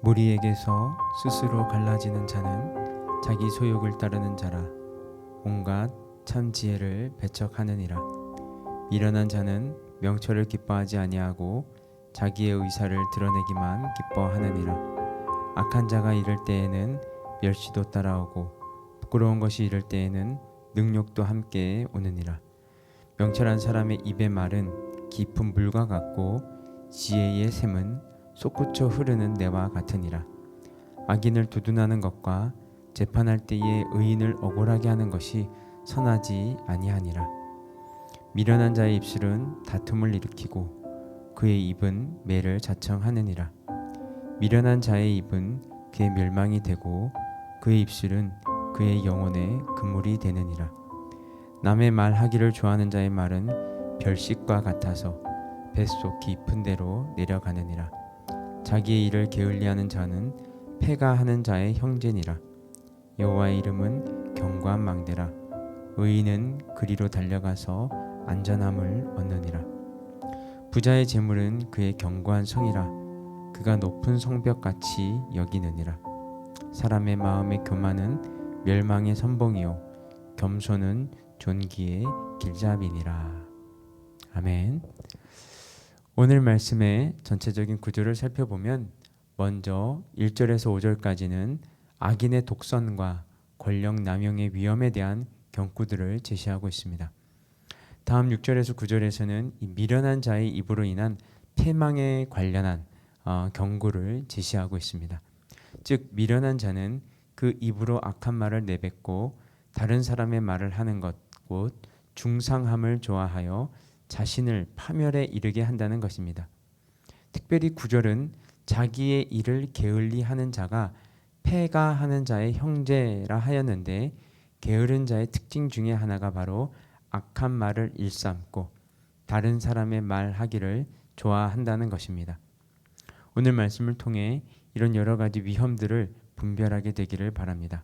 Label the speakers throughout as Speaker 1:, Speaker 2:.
Speaker 1: 무리에게서 스스로 갈라지는 자는 자기 소욕을 따르는 자라. 온갖 참 지혜를 배척하느니라. 미련한 자는 명철을 기뻐하지 아니하고 자기의 의사를 드러내기만 기뻐하느니라. 악한 자가 이를 때에는 멸시도 따라오고 부끄러운 것이 이를 때에는 능욕도 함께 오느니라. 명철한 사람의 입의 말은 깊은 물과 같고 지혜의 샘은 솟구쳐 흐르는 내와 같으니라. 악인을 두둔하는 것과 재판할 때에 의인을 억울하게 하는 것이 선하지 아니하니라. 미련한 자의 입술은 다툼을 일으키고 그의 입은 매를 자청하느니라. 미련한 자의 입은 그의 멸망이 되고 그의 입술은 그의 영혼의 그물이 되느니라. 남의 말하기를 좋아하는 자의 말은 별식과 같아서 뱃속 깊은 데로 내려가느니라. 자기의 일을 게을리하는 자는 패가하는 자의 형제니라. 여호와의 이름은 견고한 망대라. 의인은 그리로 달려가서 안전함을 얻느니라. 부자의 재물은 그의 견고한 성이라. 그가 높은 성벽같이 여기느니라. 사람의 마음의 교만은 멸망의 선봉이요 겸손은 존귀의 길잡이니라. 아멘. 오늘 말씀의 전체적인 구조를 살펴보면 먼저 1절에서 5절까지는 악인의 독선과 권력 남용의 위험에 대한 경고들을 제시하고 있습니다. 다음 6절에서 9절에서는 이 미련한 자의 입으로 인한 패망에 관련한 경고를 제시하고 있습니다. 즉 미련한 자는 그 입으로 악한 말을 내뱉고 다른 사람의 말을 하는 것, 곧 중상함을 좋아하여 자신을 파멸에 이르게 한다는 것입니다. 특별히 9절은 자기의 일을 게을리 하는 자가 패가하는 자의 형제라 하였는데, 게으른 자의 특징 중에 하나가 바로 악한 말을 일삼고 다른 사람의 말하기를 좋아한다는 것입니다. 오늘 말씀을 통해 이런 여러 가지 위험들을 분별하게 되기를 바랍니다.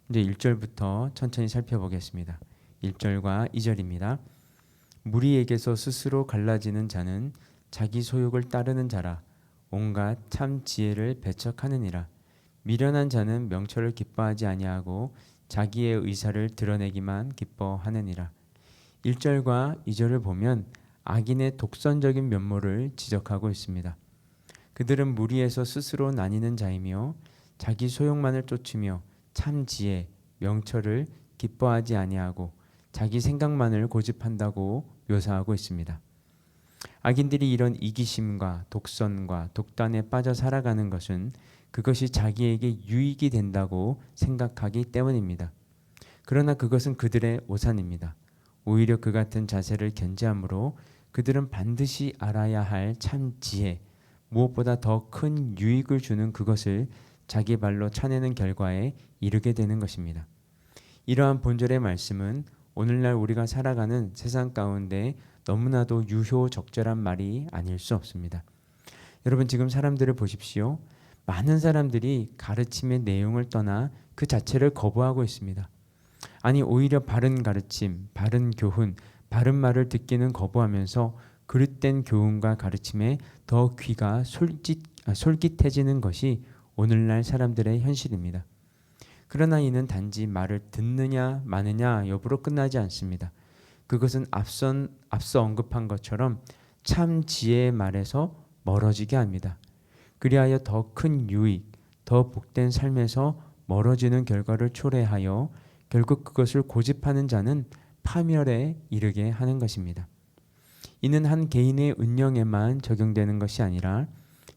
Speaker 1: 이제 1절부터 천천히 살펴보겠습니다. 1절과 2절입니다. 무리에게서 스스로 갈라지는 자는 자기 소욕을 따르는 자라. 온갖 참 지혜를 배척하느니라. 미련한 자는 명철을 기뻐하지 아니하고 자기의 의사를 드러내기만 기뻐하느니라. 1절과 2절을 보면 악인의 독선적인 면모를 지적하고 있습니다. 그들은 무리에서 스스로 나뉘는 자이며 자기 소욕만을 쫓으며 참 지혜, 명철을 기뻐하지 아니하고 자기 생각만을 고집한다고 묘사하고 있습니다. 악인들이 이런 이기심과 독선과 독단에 빠져 살아가는 것은 그것이 자기에게 유익이 된다고 생각하기 때문입니다. 그러나 그것은 그들의 오산입니다. 오히려 그 같은 자세를 견지함으로 그들은 반드시 알아야 할 참 지혜, 무엇보다 더 큰 유익을 주는 그것을 자기 발로 차내는 결과에 이르게 되는 것입니다. 이러한 본절의 말씀은 오늘날 우리가 살아가는 세상 가운데 너무나도 유효적절한 말이 아닐 수 없습니다. 여러분, 지금 사람들을 보십시오. 많은 사람들이 가르침의 내용을 떠나 그 자체를 거부하고 있습니다. 아니, 오히려 바른 가르침, 바른 교훈, 바른 말을 듣기는 거부하면서 그릇된 교훈과 가르침에 더 귀가 솔깃해지는 것이 오늘날 사람들의 현실입니다. 그러나 이는 단지 말을 듣느냐 마느냐 여부로 끝나지 않습니다. 그것은 앞서 언급한 것처럼 참 지혜의 말에서 멀어지게 합니다. 그리하여 더 큰 유익, 더 복된 삶에서 멀어지는 결과를 초래하여 결국 그것을 고집하는 자는 파멸에 이르게 하는 것입니다. 이는 한 개인의 운명에만 적용되는 것이 아니라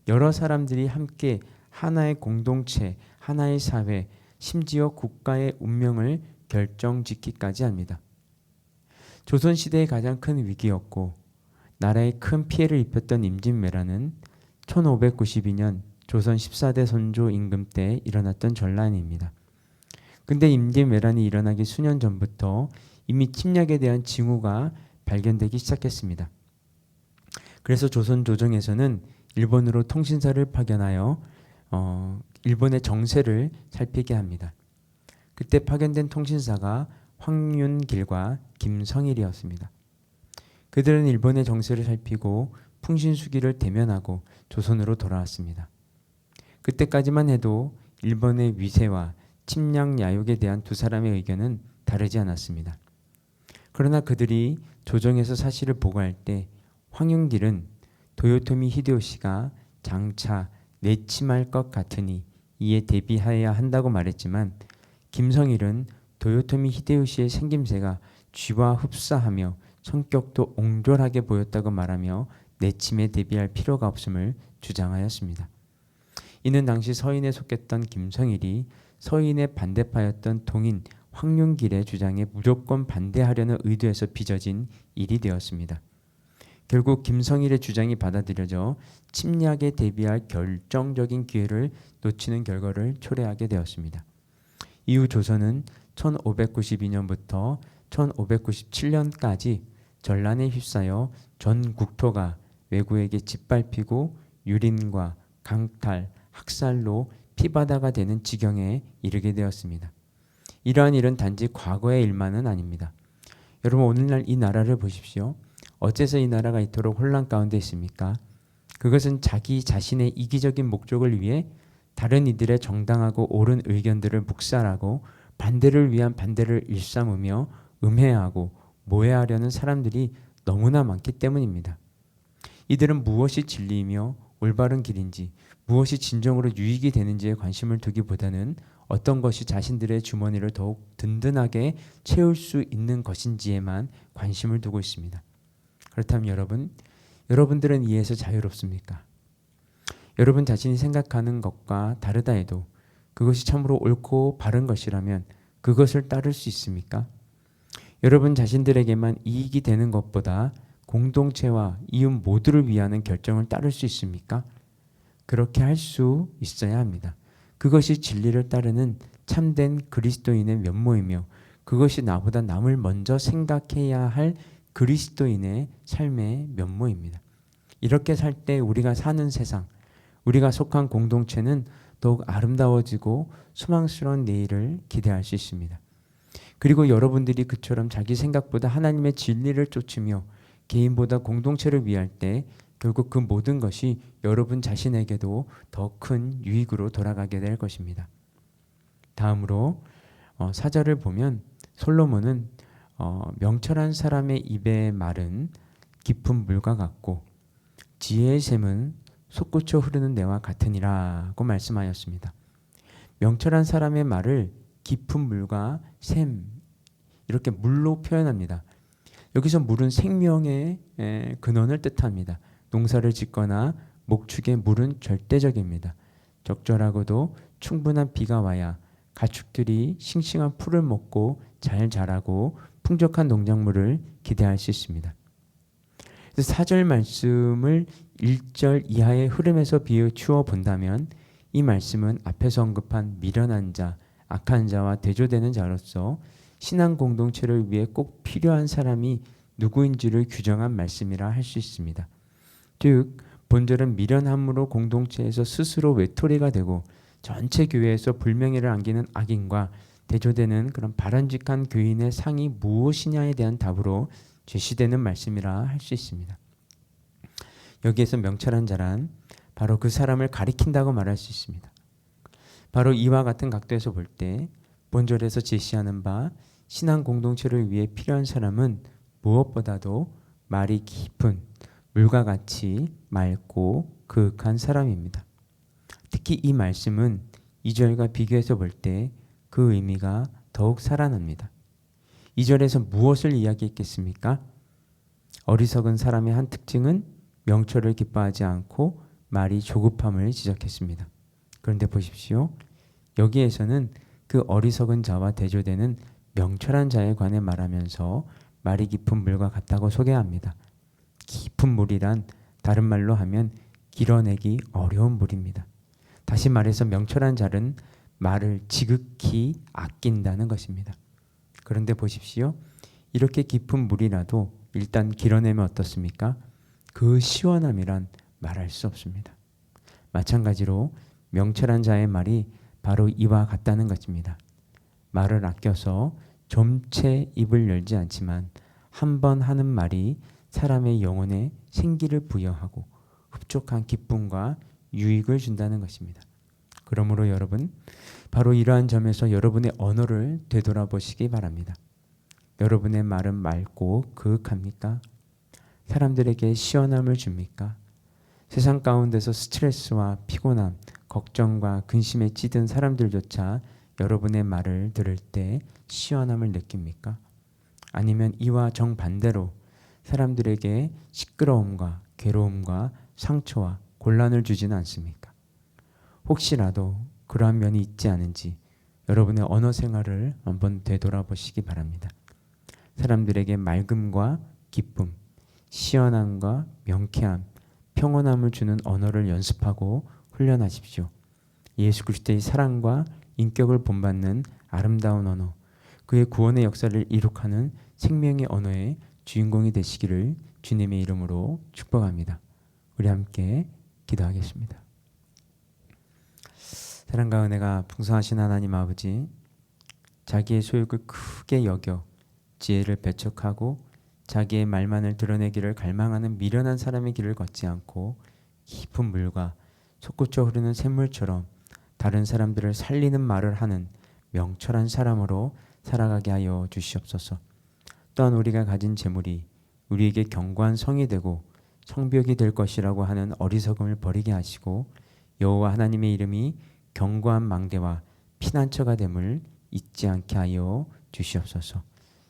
Speaker 1: 여러 사람들이 함께 하나의 공동체, 하나의 사회, 심지어 국가의 운명을 결정짓기까지 합니다. 조선시대의 가장 큰 위기였고 나라에 큰 피해를 입혔던 임진왜란은 1592년 조선 14대 선조 임금 때 일어났던 전란입니다. 근데 임진왜란이 일어나기 수년 전부터 이미 침략에 대한 징후가 발견되기 시작했습니다. 그래서 조선 조정에서는 일본으로 통신사를 파견하여 일본의 정세를 살피게 합니다. 그때 파견된 통신사가 황윤길과 김성일이었습니다. 그들은 일본의 정세를 살피고 풍신수기를 대면하고 조선으로 돌아왔습니다. 그때까지만 해도 일본의 위세와 침략 야욕에 대한 두 사람의 의견은 다르지 않았습니다. 그러나 그들이 조정에서 사실을 보고할 때 황윤길은 도요토미 히데요시가 장차 내침할 것 같으니 이에 대비하여야 한다고 말했지만, 김성일은 도요토미 히데요시의 생김새가 쥐와 흡사하며 성격도 옹졸하게 보였다고 말하며 내침에 대비할 필요가 없음을 주장하였습니다. 이는 당시 서인에 속했던 김성일이 서인의 반대파였던 동인 황윤길의 주장에 무조건 반대하려는 의도에서 빚어진 일이 되었습니다. 결국 김성일의 주장이 받아들여져 침략에 대비할 결정적인 기회를 놓치는 결과를 초래하게 되었습니다. 이후 조선은 1592년부터 1597년까지 전란에 휩싸여 전 국토가 왜구에게 짓밟히고 유린과 강탈, 학살로 피바다가 되는 지경에 이르게 되었습니다. 이러한 일은 단지 과거의 일만은 아닙니다. 여러분, 오늘날 이 나라를 보십시오. 어째서 이 나라가 이토록 혼란 가운데 있습니까? 그것은 자기 자신의 이기적인 목적을 위해 다른 이들의 정당하고 옳은 의견들을 묵살하고 반대를 위한 반대를 일삼으며 음해하고 모해하려는 사람들이 너무나 많기 때문입니다. 이들은 무엇이 진리이며 올바른 길인지, 무엇이 진정으로 유익이 되는지에 관심을 두기보다는 어떤 것이 자신들의 주머니를 더욱 든든하게 채울 수 있는 것인지에만 관심을 두고 있습니다. 그렇다면 여러분들은 이에서 자유롭습니까? 여러분 자신이 생각하는 것과 다르다 해도 그것이 참으로 옳고 바른 것이라면 그것을 따를 수 있습니까? 여러분 자신들에게만 이익이 되는 것보다 공동체와 이웃 모두를 위하는 결정을 따를 수 있습니까? 그렇게 할 수 있어야 합니다. 그것이 진리를 따르는 참된 그리스도인의 면모이며 그것이 나보다 남을 먼저 생각해야 할 그리스도인의 삶의 면모입니다. 이렇게 살 때 우리가 사는 세상, 우리가 속한 공동체는 더욱 아름다워지고 소망스러운 내일을 기대할 수 있습니다. 그리고 여러분들이 그처럼 자기 생각보다 하나님의 진리를 쫓으며 개인보다 공동체를 위할 때 결국 그 모든 것이 여러분 자신에게도 더 큰 유익으로 돌아가게 될 것입니다. 다음으로 사절을 보면 솔로몬은 명철한 사람의 입의 말은 깊은 물과 같고 지혜의 샘은 솟구쳐 흐르는 내와 같으니라고 말씀하였습니다. 명철한 사람의 말을 깊은 물과 샘, 이렇게 물로 표현합니다. 여기서 물은 생명의 근원을 뜻합니다. 농사를 짓거나 목축의 물은 절대적입니다. 적절하고도 충분한 비가 와야 가축들이 싱싱한 풀을 먹고 잘 자라고 풍족한 농작물을 기대할 수 있습니다. 4절 말씀을 1절 이하의 흐름에서 비추어 본다면 이 말씀은 앞에서 언급한 미련한 자, 악한 자와 대조되는 자로서 신앙 공동체를 위해 꼭 필요한 사람이 누구인지를 규정한 말씀이라 할 수 있습니다. 즉 본절은 미련함으로 공동체에서 스스로 외톨이가 되고 전체 교회에서 불명예를 안기는 악인과 대조되는 그런 바람직한 교인의 상이 무엇이냐에 대한 답으로 제시되는 말씀이라 할 수 있습니다. 여기에서 명철한 자란 바로 그 사람을 가리킨다고 말할 수 있습니다. 바로 이와 같은 각도에서 볼 때 본절에서 제시하는 바 신앙 공동체를 위해 필요한 사람은 무엇보다도 말이 깊은 물과 같이 맑고 그윽한 사람입니다. 특히 이 말씀은 2절과 비교해서 볼 때 그 의미가 더욱 살아납니다. 2절에서 무엇을 이야기했겠습니까? 어리석은 사람의 한 특징은 명철을 기뻐하지 않고 말이 조급함을 지적했습니다. 그런데 보십시오. 여기에서는 그 어리석은 자와 대조되는 명철한 자에 관해 말하면서 말이 깊은 물과 같다고 소개합니다. 깊은 물이란 다른 말로 하면 길어내기 어려운 물입니다. 다시 말해서 명철한 자는 말을 지극히 아낀다는 것입니다. 그런데 보십시오. 이렇게 깊은 물이라도 일단 길어내면 어떻습니까? 그 시원함이란 말할 수 없습니다. 마찬가지로 명철한 자의 말이 바로 이와 같다는 것입니다. 말을 아껴서 좀채 입을 열지 않지만 한 번 하는 말이 사람의 영혼에 생기를 부여하고 흡족한 기쁨과 유익을 준다는 것입니다. 그러므로 여러분, 바로 이러한 점에서 여러분의 언어를 되돌아보시기 바랍니다. 여러분의 말은 맑고 그윽합니까? 사람들에게 시원함을 줍니까? 세상 가운데서 스트레스와 피곤함, 걱정과 근심에 찌든 사람들조차 여러분의 말을 들을 때 시원함을 느낍니까? 아니면 이와 정반대로 사람들에게 시끄러움과 괴로움과 상처와 곤란을 주지는 않습니까? 혹시라도 그러한 면이 있지 않은지 여러분의 언어 생활을 한번 되돌아보시기 바랍니다. 사람들에게 맑음과 기쁨, 시원함과 명쾌함, 평온함을 주는 언어를 연습하고 훈련하십시오. 예수 그리스도의 사랑과 인격을 본받는 아름다운 언어, 그의 구원의 역사를 이룩하는 생명의 언어의 주인공이 되시기를 주님의 이름으로 축복합니다. 우리 함께 기도하겠습니다. 사랑과 은혜가 풍성하신 하나님 아버지, 자기의 소욕을 크게 여겨 지혜를 배척하고 자기의 말만을 드러내기를 갈망하는 미련한 사람의 길을 걷지 않고 깊은 물과 솟구쳐 흐르는 샘물처럼 다른 사람들을 살리는 말을 하는 명철한 사람으로 살아가게 하여 주시옵소서. 또한 우리가 가진 재물이 우리에게 견고한 성이 되고 성벽이 될 것이라고 하는 어리석음을 버리게 하시고 여호와 하나님의 이름이 견고한 망대와 피난처가 됨을 잊지 않게 하여 주시옵소서.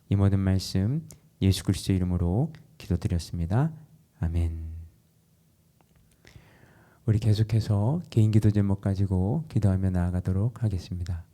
Speaker 1: 이 모든 말씀 예수 그리스도 이름으로 기도드렸습니다. 아멘. 우리 계속해서 개인 기도 제목 가지고 기도하며 나아가도록 하겠습니다.